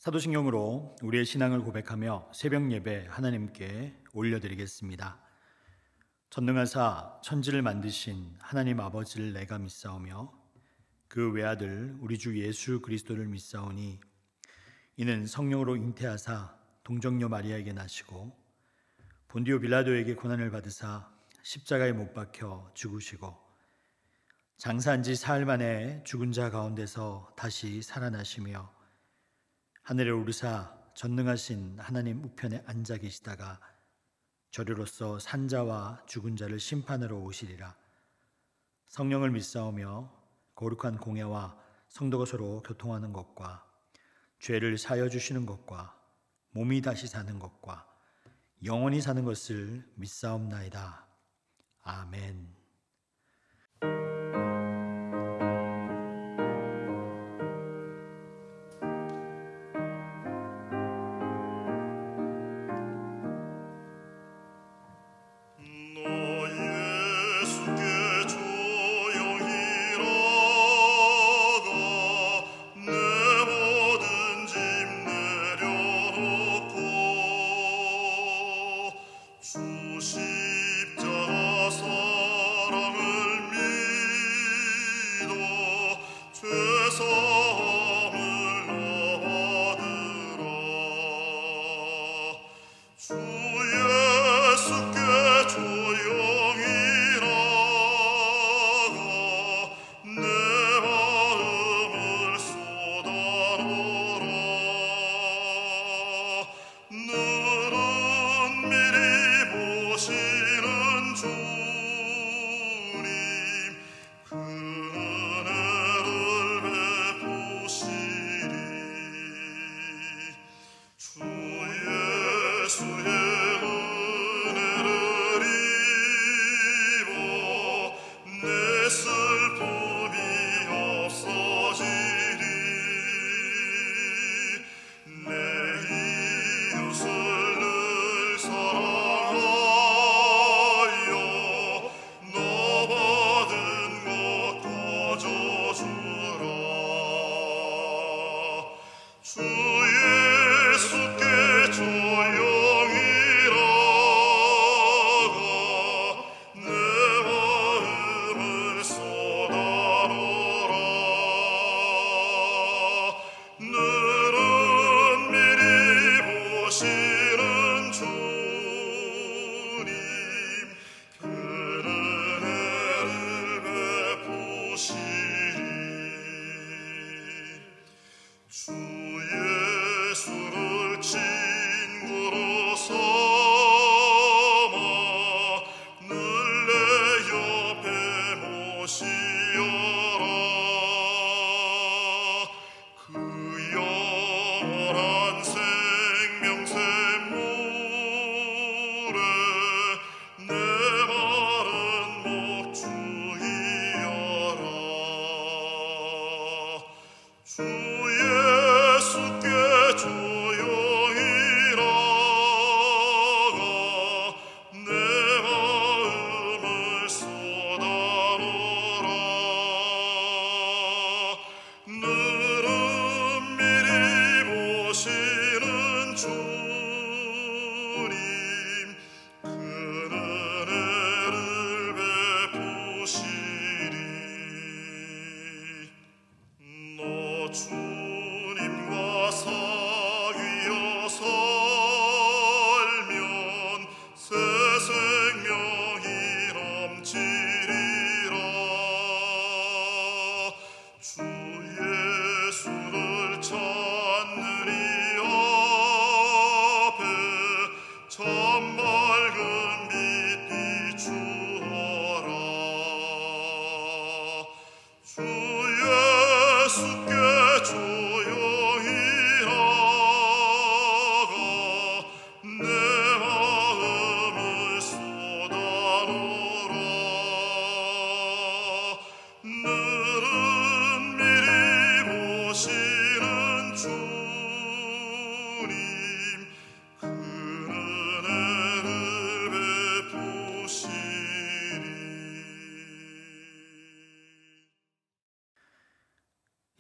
사도신경으로 우리의 신앙을 고백하며 새벽 예배 하나님께 올려드리겠습니다. 전능하사 천지를 만드신 하나님 아버지를 내가 믿사오며 그 외아들 우리 주 예수 그리스도를 믿사오니 이는 성령으로 잉태하사 동정녀 마리아에게 나시고 본디오 빌라도에게 고난을 받으사 십자가에 못 박혀 죽으시고 장사한 지 사흘 만에 죽은 자 가운데서 다시 살아나시며 하늘에 오르사 전능하신 하나님 우편에 앉아 계시다가 저리로서 산자와 죽은 자를 심판하러 오시리라. 성령을 믿사오며 거룩한 공예와 성도가 서로 교통하는 것과 죄를 사여 주시는 것과 몸이 다시 사는 것과 영원히 사는 것을 믿사옵나이다. 아멘.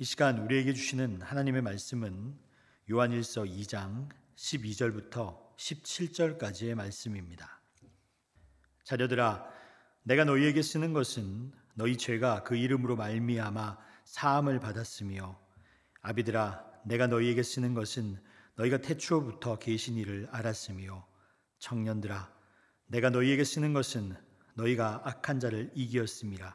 이 시간 우리에게 주시는 하나님의 말씀은 요한일서 2장 12절부터 17절까지의 말씀입니다. 자녀들아, 내가 너희에게 쓰는 것은 너희 죄가 그 이름으로 말미암아 사함을 받았으며, 아비들아, 내가 너희에게 쓰는 것은 너희가 태초부터 계신 이를 알았으며, 청년들아, 내가 너희에게 쓰는 것은 너희가 악한 자를 이기었음이라.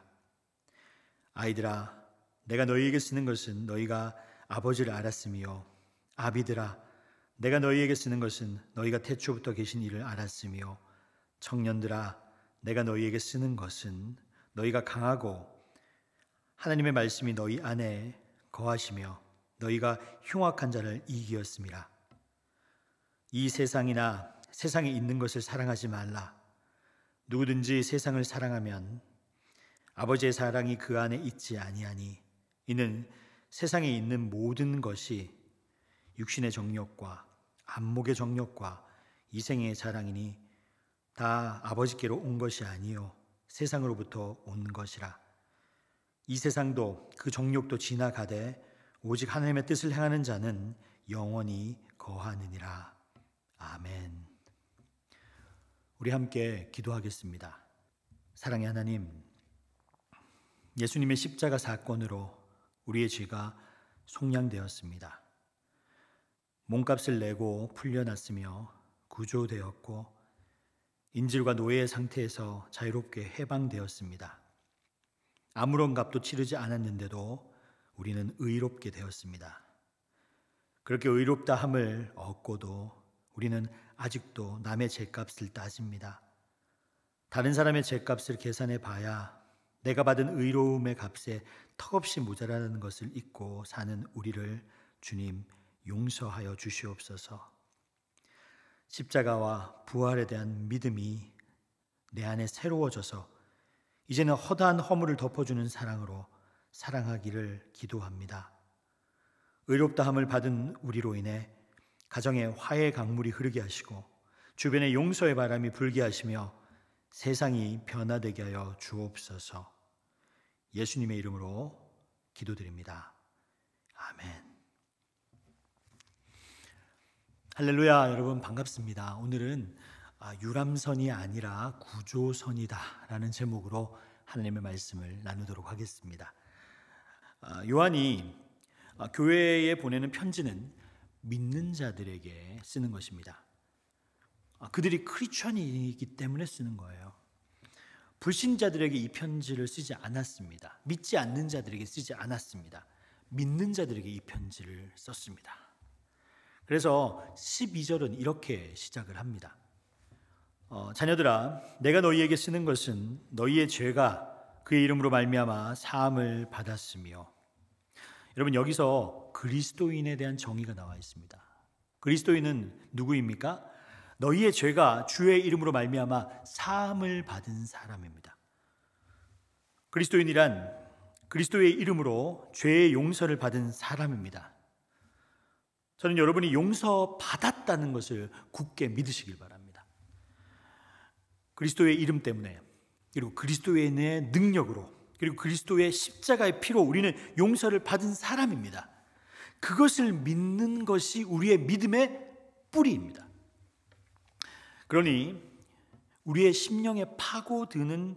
아이들아, 내가 너희에게 쓰는 것은 너희가 아버지를 알았으며, 아비들아, 내가 너희에게 쓰는 것은 너희가 태초부터 계신 이를 알았으며, 청년들아, 내가 너희에게 쓰는 것은 너희가 강하고 하나님의 말씀이 너희 안에 거하시며 너희가 흉악한 자를 이기었음이라. 이 세상이나 세상에 있는 것을 사랑하지 말라. 누구든지 세상을 사랑하면 아버지의 사랑이 그 안에 있지 아니하니, 이는 세상에 있는 모든 것이 육신의 정욕과 안목의 정욕과 이생의 자랑이니 다 아버지께로 온 것이 아니요 세상으로부터 온 것이라. 이 세상도 그 정욕도 지나가되 오직 하나님의 뜻을 행하는 자는 영원히 거하느니라. 아멘. 우리 함께 기도하겠습니다. 사랑의 하나님, 예수님의 십자가 사건으로 우리의 죄가 속량되었습니다. 몸값을 내고 풀려났으며 구조되었고 인질과 노예의 상태에서 자유롭게 해방되었습니다. 아무런 값도 치르지 않았는데도 우리는 의롭게 되었습니다. 그렇게 의롭다 함을 얻고도 우리는 아직도 남의 죄값을 따집니다. 다른 사람의 죄값을 계산해 봐야 내가 받은 의로움의 값에 턱없이 모자라는 것을 잊고 사는 우리를 주님 용서하여 주시옵소서. 십자가와 부활에 대한 믿음이 내 안에 새로워져서 이제는 허다한 허물을 덮어주는 사랑으로 사랑하기를 기도합니다. 의롭다함을 받은 우리로 인해 가정에 화해의 강물이 흐르게 하시고 주변에 용서의 바람이 불게 하시며 세상이 변화되게 하여 주옵소서. 예수님의 이름으로 기도드립니다. 아멘. 할렐루야. 여러분 반갑습니다. 오늘은 유람선이 아니라 구조선이다 라는 제목으로 하나님의 말씀을 나누도록 하겠습니다. 요한이 교회에 보내는 편지는 믿는 자들에게 쓰는 것입니다. 그들이 크리스천이기 때문에 쓰는 거예요. 불신자들에게 이 편지를 쓰지 않았습니다. 믿지 않는 자들에게 쓰지 않았습니다. 믿는 자들에게 이 편지를 썼습니다. 그래서 12절은 이렇게 시작을 합니다. 자녀들아, 내가 너희에게 쓰는 것은 너희의 죄가 그의 이름으로 말미암아 사함을 받았으며. 여러분, 여기서 그리스도인에 대한 정의가 나와 있습니다. 그리스도인은 누구입니까? 너희의 죄가 주의 이름으로 말미암아 사함을 받은 사람입니다. 그리스도인이란 그리스도의 이름으로 죄의 용서를 받은 사람입니다. 저는 여러분이 용서받았다는 것을 굳게 믿으시길 바랍니다. 그리스도의 이름 때문에, 그리고 그리스도의 능력으로, 그리고 그리스도의 십자가의 피로 우리는 용서를 받은 사람입니다. 그것을 믿는 것이 우리의 믿음의 뿌리입니다. 그러니 우리의 심령에 파고드는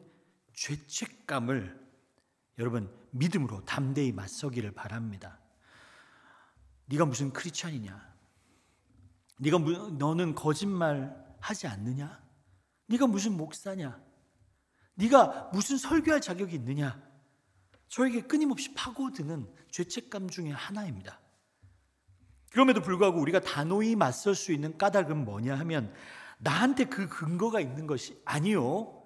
죄책감을 여러분 믿음으로 담대히 맞서기를 바랍니다. 네가 무슨 크리스천이냐? 너는 거짓말 하지 않느냐? 네가 무슨 목사냐? 네가 무슨 설교할 자격이 있느냐? 저에게 끊임없이 파고드는 죄책감 중에 하나입니다. 그럼에도 불구하고 우리가 단호히 맞설 수 있는 까닭은 뭐냐 하면 나한테 그 근거가 있는 것이 아니요,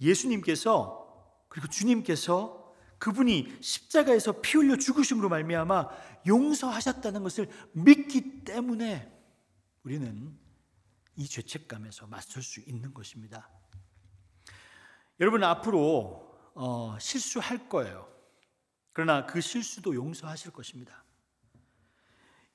예수님께서, 그리고 주님께서 그분이 십자가에서 피 흘려 죽으심으로 말미암아 용서하셨다는 것을 믿기 때문에 우리는 이 죄책감에서 맞설 수 있는 것입니다. 여러분, 앞으로 실수할 거예요. 그러나 그 실수도 용서하실 것입니다.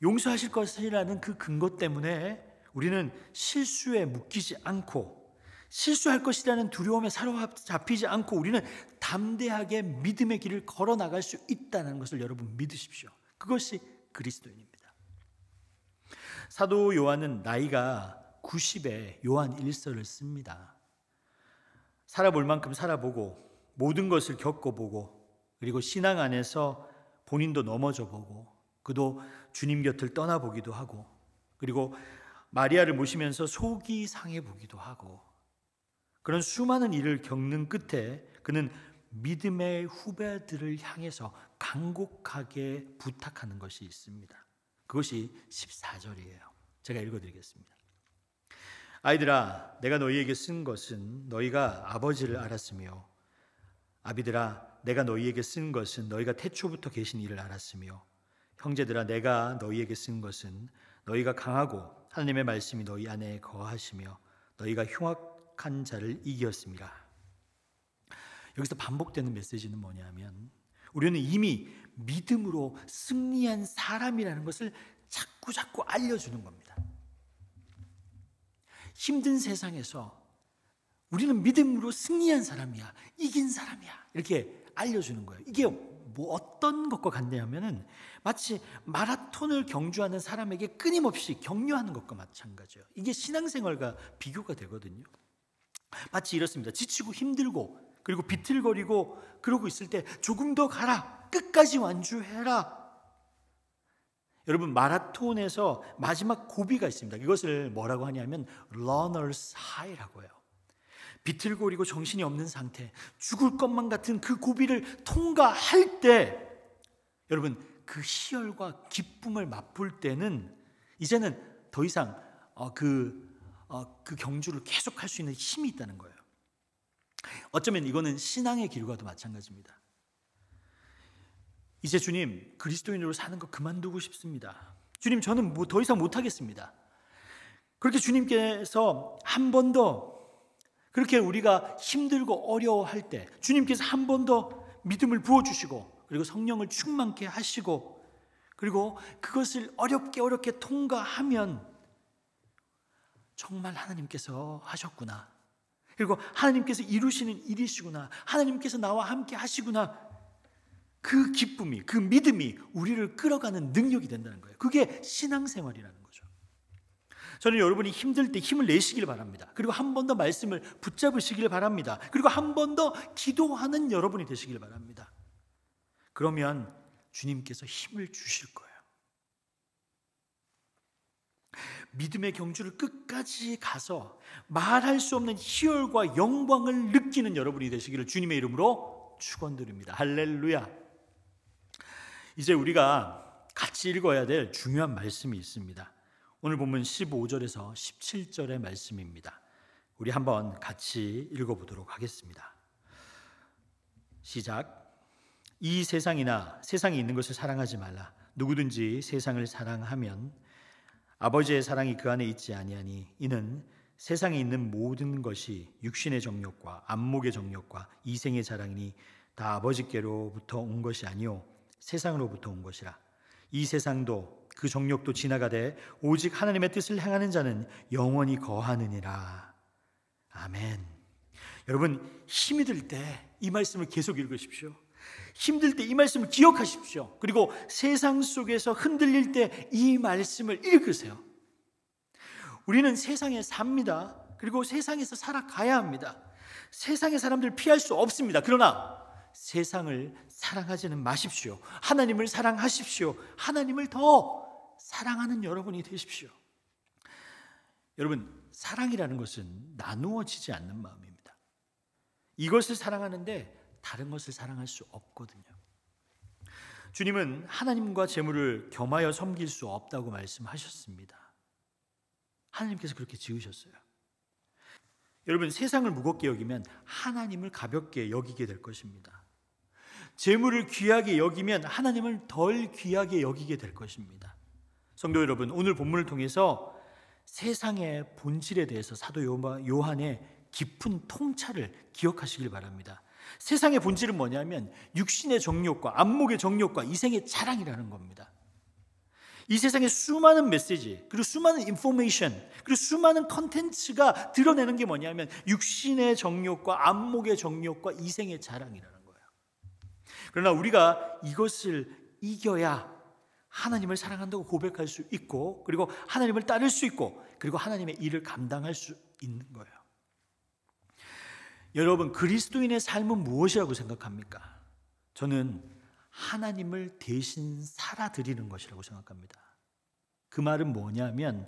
용서하실 것이라는 그 근거 때문에 우리는 실수에 묶이지 않고, 실수할 것이라는 두려움에 사로잡히지 않고 우리는 담대하게 믿음의 길을 걸어 나갈 수 있다는 것을 여러분 믿으십시오. 그것이 그리스도인입니다. 사도 요한은 나이가 90에 요한 1서를 씁니다. 살아볼 만큼 살아보고 모든 것을 겪어보고 그리고 신앙 안에서 본인도 넘어져 보고 그도 주님 곁을 떠나보기도 하고 그리고 마리아를 모시면서 속이 상해 보기도 하고 그런 수많은 일을 겪는 끝에 그는 믿음의 후배들을 향해서 간곡하게 부탁하는 것이 있습니다. 그것이 14절이에요. 제가 읽어드리겠습니다. 아이들아, 내가 너희에게 쓴 것은 너희가 아버지를 알았으며 아비들아, 내가 너희에게 쓴 것은 너희가 태초부터 계신 이를 알았으며 형제들아, 내가 너희에게 쓴 것은 너희가 강하고 하나님의 말씀이 너희 안에 거하시며 너희가 흉악한 자를 이기었습니다. 여기서 반복되는 메시지는 뭐냐면 우리는 이미 믿음으로 승리한 사람이라는 것을 자꾸 알려주는 겁니다. 힘든 세상에서 우리는 믿음으로 승리한 사람이야, 이긴 사람이야 이렇게 알려주는 거예요. 이게 뭐 어떤 것과 같냐면은 마치 마라톤을 경주하는 사람에게 끊임없이 격려하는 것과 마찬가지예요. 이게 신앙생활과 비교가 되거든요. 마치 이렇습니다. 지치고 힘들고 그리고 비틀거리고 그러고 있을 때 조금 더 가라, 끝까지 완주해라. 여러분, 마라톤에서 마지막 고비가 있습니다. 이것을 뭐라고 하냐면 runner's high라고 해요. 비틀거리고 정신이 없는 상태, 죽을 것만 같은 그 고비를 통과할 때 여러분, 그 희열과 기쁨을 맛볼 때는 이제는 더 이상 그 경주를 계속할 수 있는 힘이 있다는 거예요. 어쩌면 이거는 신앙의 길과도 마찬가지입니다. 이제 주님, 그리스도인으로 사는 거 그만두고 싶습니다. 주님, 저는 더 이상 못하겠습니다. 그렇게 주님께서 한 번 더 그렇게 우리가 힘들고 어려워할 때 주님께서 한 번 더 믿음을 부어주시고 그리고 성령을 충만케 하시고 그리고 그것을 어렵게 통과하면 정말 하나님께서 하셨구나, 그리고 하나님께서 이루시는 일이시구나, 하나님께서 나와 함께 하시구나, 그 기쁨이, 그 믿음이 우리를 끌어가는 능력이 된다는 거예요. 그게 신앙생활이라는 거죠. 저는 여러분이 힘들 때 힘을 내시길 바랍니다. 그리고 한 번 더 말씀을 붙잡으시길 바랍니다. 그리고 한 번 더 기도하는 여러분이 되시길 바랍니다. 그러면 주님께서 힘을 주실 거예요. 믿음의 경주를 끝까지 가서 말할 수 없는 희열과 영광을 느끼는 여러분이 되시기를 주님의 이름으로 축원드립니다. 할렐루야. 이제 우리가 같이 읽어야 될 중요한 말씀이 있습니다. 오늘 본문 15절에서 17절의 말씀입니다. 우리 한번 같이 읽어보도록 하겠습니다. 시작. 이 세상이나 세상에 있는 것을 사랑하지 말라. 누구든지 세상을 사랑하면 아버지의 사랑이 그 안에 있지 아니하니 이는 세상에 있는 모든 것이 육신의 정욕과 안목의 정욕과 이생의 자랑이니 다 아버지께로부터 온 것이 아니요 세상으로부터 온 것이라. 이 세상도 그 정욕도 지나가되 오직 하나님의 뜻을 행하는 자는 영원히 거하느니라. 아멘. 여러분, 힘이 들 때 이 말씀을 계속 읽으십시오. 힘들 때 이 말씀을 기억하십시오. 그리고 세상 속에서 흔들릴 때 이 말씀을 읽으세요. 우리는 세상에 삽니다. 그리고 세상에서 살아가야 합니다. 세상의 사람들 피할 수 없습니다. 그러나 세상을 사랑하지는 마십시오. 하나님을 사랑하십시오. 하나님을 더 사랑하는 여러분이 되십시오. 여러분, 사랑이라는 것은 나누어지지 않는 마음입니다. 이것을 사랑하는데 다른 것을 사랑할 수 없거든요. 주님은 하나님과 재물을 겸하여 섬길 수 없다고 말씀하셨습니다. 하나님께서 그렇게 지으셨어요. 여러분, 세상을 무겁게 여기면 하나님을 가볍게 여기게 될 것입니다. 재물을 귀하게 여기면 하나님을 덜 귀하게 여기게 될 것입니다. 성도 여러분, 오늘 본문을 통해서 세상의 본질에 대해서 사도 요한의 깊은 통찰을 기억하시길 바랍니다. 세상의 본질은 뭐냐면 육신의 정욕과 안목의 정욕과 이생의 자랑이라는 겁니다. 이 세상에 수많은 메시지, 그리고 수많은 인포메이션, 그리고 수많은 컨텐츠가 드러내는 게 뭐냐면 육신의 정욕과 안목의 정욕과 이생의 자랑이라는 거예요. 그러나 우리가 이것을 이겨야 하나님을 사랑한다고 고백할 수 있고, 그리고 하나님을 따를 수 있고, 그리고 하나님의 일을 감당할 수 있는 거예요. 여러분, 그리스도인의 삶은 무엇이라고 생각합니까? 저는 하나님을 대신 살아드리는 것이라고 생각합니다. 그 말은 뭐냐면,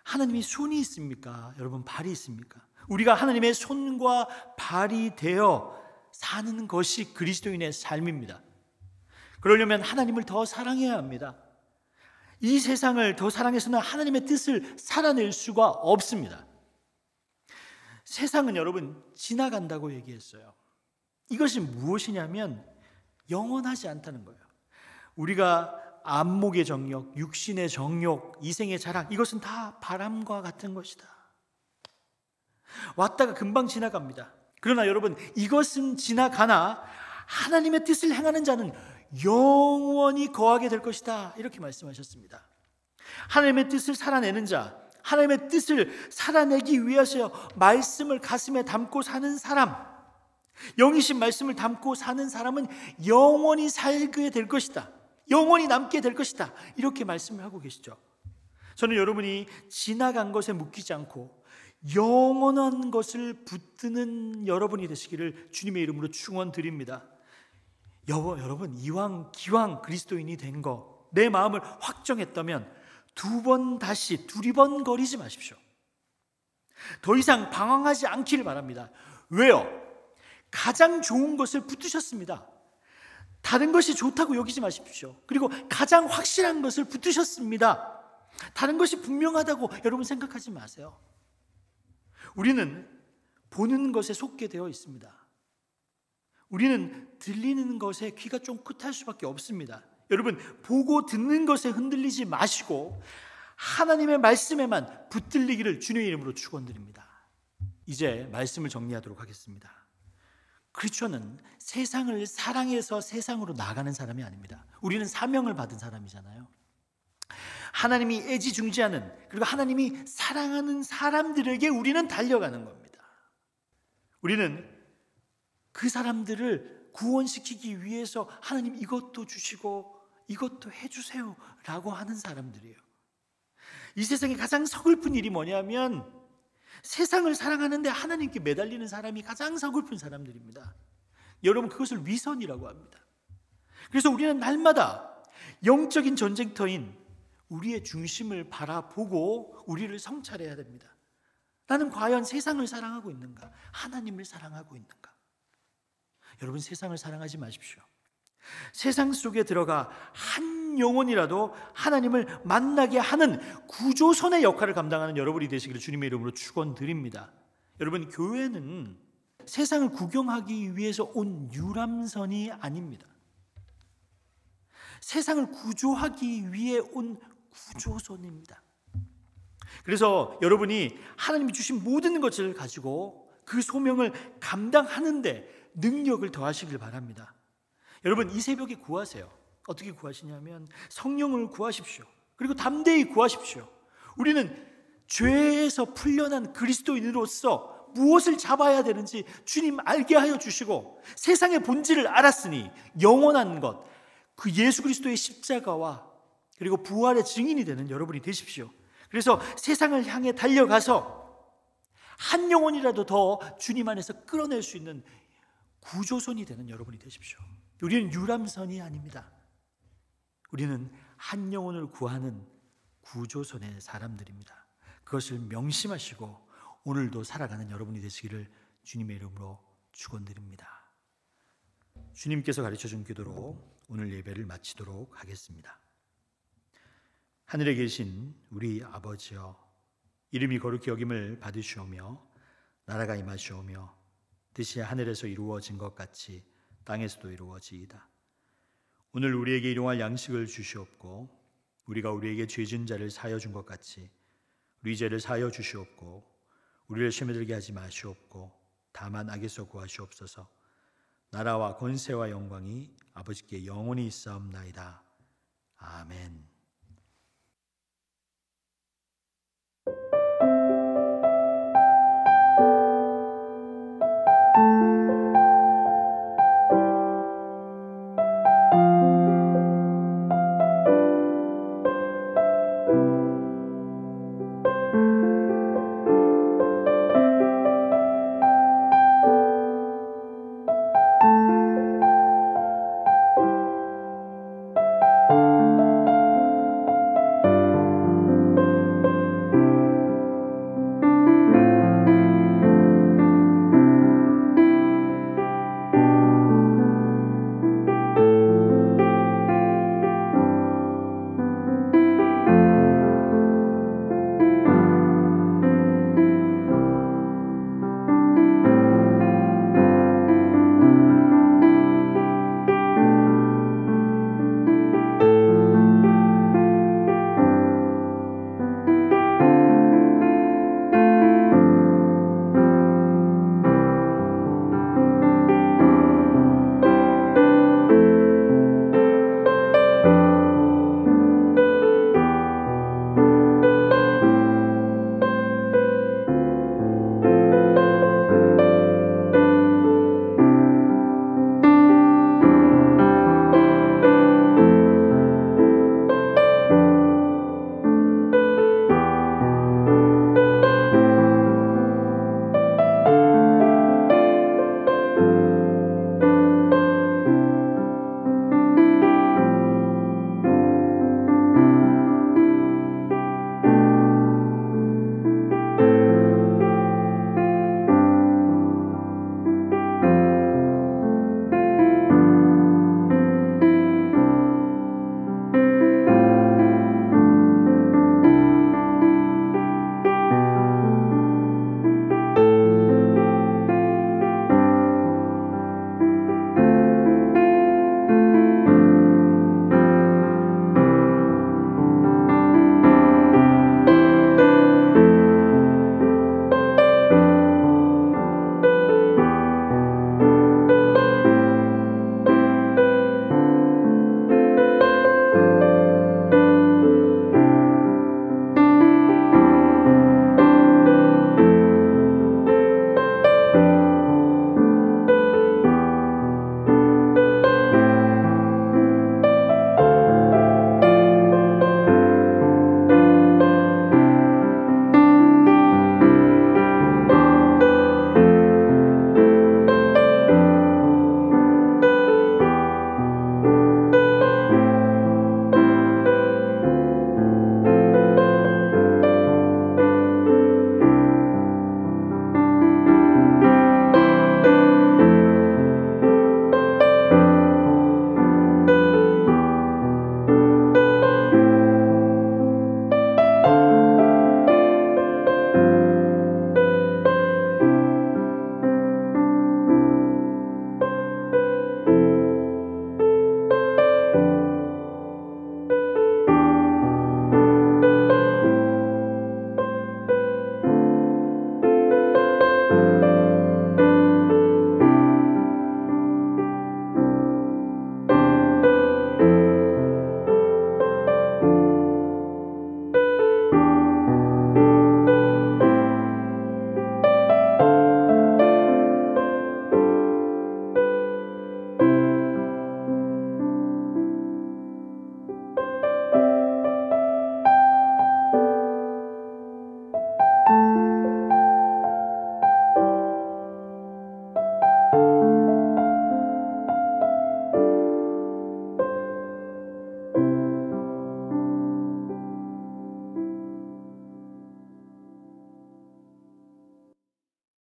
하나님이 손이 있습니까? 여러분, 발이 있습니까? 우리가 하나님의 손과 발이 되어 사는 것이 그리스도인의 삶입니다. 그러려면 하나님을 더 사랑해야 합니다. 이 세상을 더 사랑해서는 하나님의 뜻을 살아낼 수가 없습니다. 세상은 여러분 지나간다고 얘기했어요. 이것이 무엇이냐면 영원하지 않다는 거예요. 우리가 안목의 정욕, 육신의 정욕, 이생의 자랑, 이것은 다 바람과 같은 것이다. 왔다가 금방 지나갑니다. 그러나 여러분, 이것은 지나가나 하나님의 뜻을 행하는 자는 영원히 거하게 될 것이다, 이렇게 말씀하셨습니다. 하나님의 뜻을 살아내는 자, 하나님의 뜻을 살아내기 위해서 말씀을 가슴에 담고 사는 사람, 영이신 말씀을 담고 사는 사람은 영원히 살게 될 것이다, 영원히 남게 될 것이다, 이렇게 말씀을 하고 계시죠. 저는 여러분이 지나간 것에 묶이지 않고 영원한 것을 붙드는 여러분이 되시기를 주님의 이름으로 축원드립니다. 여러분, 이왕 기왕 그리스도인이 된 거, 내 마음을 확정했다면 두 번 다시 두리번거리지 마십시오. 더 이상 방황하지 않기를 바랍니다. 왜요? 가장 좋은 것을 붙드셨습니다. 다른 것이 좋다고 여기지 마십시오. 그리고 가장 확실한 것을 붙드셨습니다. 다른 것이 분명하다고 여러분 생각하지 마세요. 우리는 보는 것에 속게 되어 있습니다. 우리는 들리는 것에 귀가 쫑긋할 수밖에 없습니다. 여러분, 보고 듣는 것에 흔들리지 마시고 하나님의 말씀에만 붙들리기를 주님의 이름으로 축원드립니다. 이제 말씀을 정리하도록 하겠습니다. 크리스천은 세상을 사랑해서 세상으로 나가는 사람이 아닙니다. 우리는 사명을 받은 사람이잖아요. 하나님이 애지중지하는, 그리고 하나님이 사랑하는 사람들에게 우리는 달려가는 겁니다. 우리는 그 사람들을 구원시키기 위해서 하나님 이것도 주시고 이것도 해주세요 라고 하는 사람들이에요. 이 세상에 가장 서글픈 일이 뭐냐면 세상을 사랑하는데 하나님께 매달리는 사람이 가장 서글픈 사람들입니다. 여러분, 그것을 위선이라고 합니다. 그래서 우리는 날마다 영적인 전쟁터인 우리의 중심을 바라보고 우리를 성찰해야 됩니다. 나는 과연 세상을 사랑하고 있는가? 하나님을 사랑하고 있는가? 여러분, 세상을 사랑하지 마십시오. 세상 속에 들어가 한 영혼이라도 하나님을 만나게 하는 구조선의 역할을 감당하는 여러분이 되시기를 주님의 이름으로 축원드립니다. 여러분, 교회는 세상을 구경하기 위해서 온 유람선이 아닙니다. 세상을 구조하기 위해 온 구조선입니다. 그래서 여러분이 하나님이 주신 모든 것을 가지고 그 소명을 감당하는데 능력을 더하시길 바랍니다. 여러분, 이 새벽에 구하세요. 어떻게 구하시냐면 성령을 구하십시오. 그리고 담대히 구하십시오. 우리는 죄에서 풀려난 그리스도인으로서 무엇을 잡아야 되는지 주님 알게 하여 주시고, 세상의 본질을 알았으니 영원한 것, 그 예수 그리스도의 십자가와 그리고 부활의 증인이 되는 여러분이 되십시오. 그래서 세상을 향해 달려가서 한 영혼이라도 더 주님 안에서 끌어낼 수 있는 구조선이 되는 여러분이 되십시오. 우리는 유람선이 아닙니다. 우리는 한 영혼을 구하는 구조선의 사람들입니다. 그것을 명심하시고 오늘도 살아가는 여러분이 되시기를 주님의 이름으로 축원드립니다. 주님께서 가르쳐준 기도로 오늘 예배를 마치도록 하겠습니다. 하늘에 계신 우리 아버지여, 이름이 거룩히 여김을 받으시오며 나라가 임하시오며 뜻이 하늘에서 이루어진 것 같이 땅에서도 이루어지이다. 오늘 우리에게 일용할 양식을 주시옵고 우리가 우리에게 죄진 자를 사하여 준 것 같이 우리 죄를 사하여 주시옵고 우리를 시험에 들게 하지 마시옵고 다만 악에서 구하시옵소서. 나라와 권세와 영광이 아버지께 영원히 있사옵나이다. 아멘.